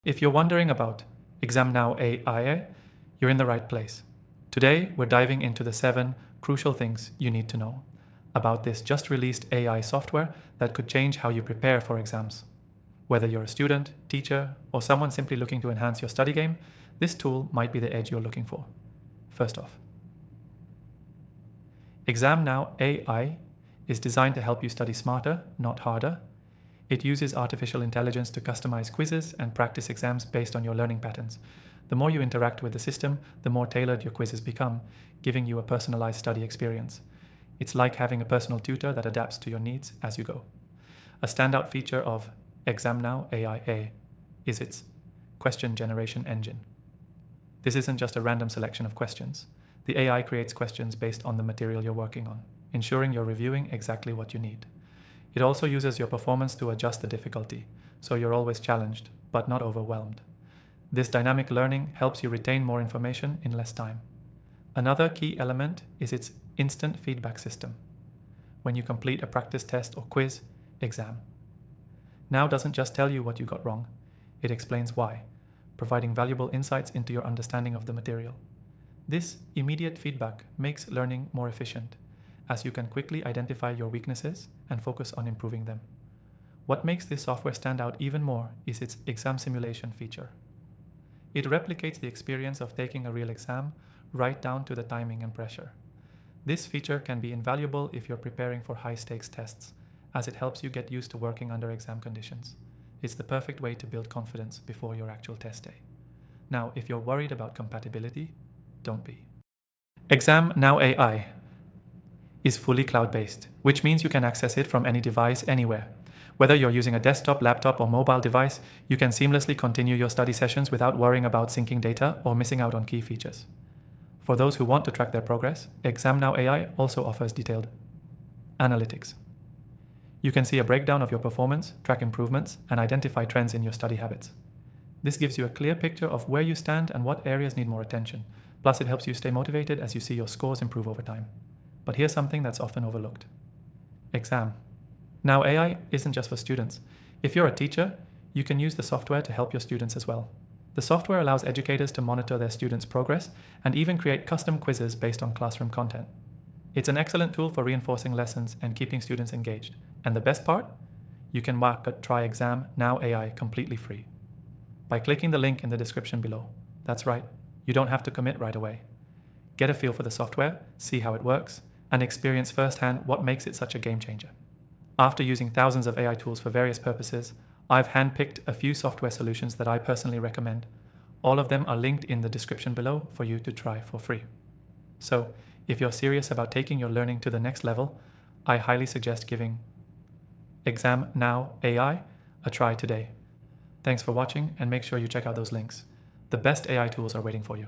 If you're wondering about ExamNow AI, you're in the right place. Today, we're diving into the 7 crucial things you need to know about this just released AI software that could change how you prepare for exams. Whether you're a student, teacher, or someone simply looking to enhance your study game, this tool might be the edge you're looking for. First off, ExamNow AI is designed to help you study smarter, not harder. It uses artificial intelligence to customize quizzes and practice exams based on your learning patterns. The more you interact with the system, the more tailored your quizzes become, giving you a personalized study experience. It's like having a personal tutor that adapts to your needs as you go. A standout feature of ExamNow AI is its question generation engine. This isn't just a random selection of questions. The AI creates questions based on the material you're working on, ensuring you're reviewing exactly what you need. It also uses your performance to adjust the difficulty, so you're always challenged, but not overwhelmed. This dynamic learning helps you retain more information in less time. Another key element is its instant feedback system. When you complete a practice test or quiz, exam now doesn't just tell you what you got wrong, it explains why, providing valuable insights into your understanding of the material. This immediate feedback makes learning more efficient, as you can quickly identify your weaknesses and focus on improving them. What makes this software stand out even more is its exam simulation feature. It replicates the experience of taking a real exam right down to the timing and pressure. This feature can be invaluable if you're preparing for high-stakes tests, as it helps you get used to working under exam conditions. It's the perfect way to build confidence before your actual test day. Now, if you're worried about compatibility, don't be. ExamNow AI is fully cloud-based, which means you can access it from any device anywhere. Whether you're using a desktop, laptop, or mobile device, you can seamlessly continue your study sessions without worrying about syncing data or missing out on key features. For those who want to track their progress, ExamNow AI also offers detailed analytics. You can see a breakdown of your performance, track improvements, and identify trends in your study habits. This gives you a clear picture of where you stand and what areas need more attention. Plus, it helps you stay motivated as you see your scores improve over time. But here's something that's often overlooked. ExamNow AI isn't just for students. If you're a teacher, you can use the software to help your students as well. The software allows educators to monitor their students' progress and even create custom quizzes based on classroom content. It's an excellent tool for reinforcing lessons and keeping students engaged. And the best part? You can try ExamNow AI completely free by clicking the link in the description below. That's right, you don't have to commit right away. Get a feel for the software, see how it works, and experience firsthand what makes it such a game changer. After using thousands of AI tools for various purposes, I've handpicked a few software solutions that I personally recommend. All of them are linked in the description below for you to try for free. So, if you're serious about taking your learning to the next level, I highly suggest giving ExamNow AI a try today. Thanks for watching, and make sure you check out those links. The best AI tools are waiting for you.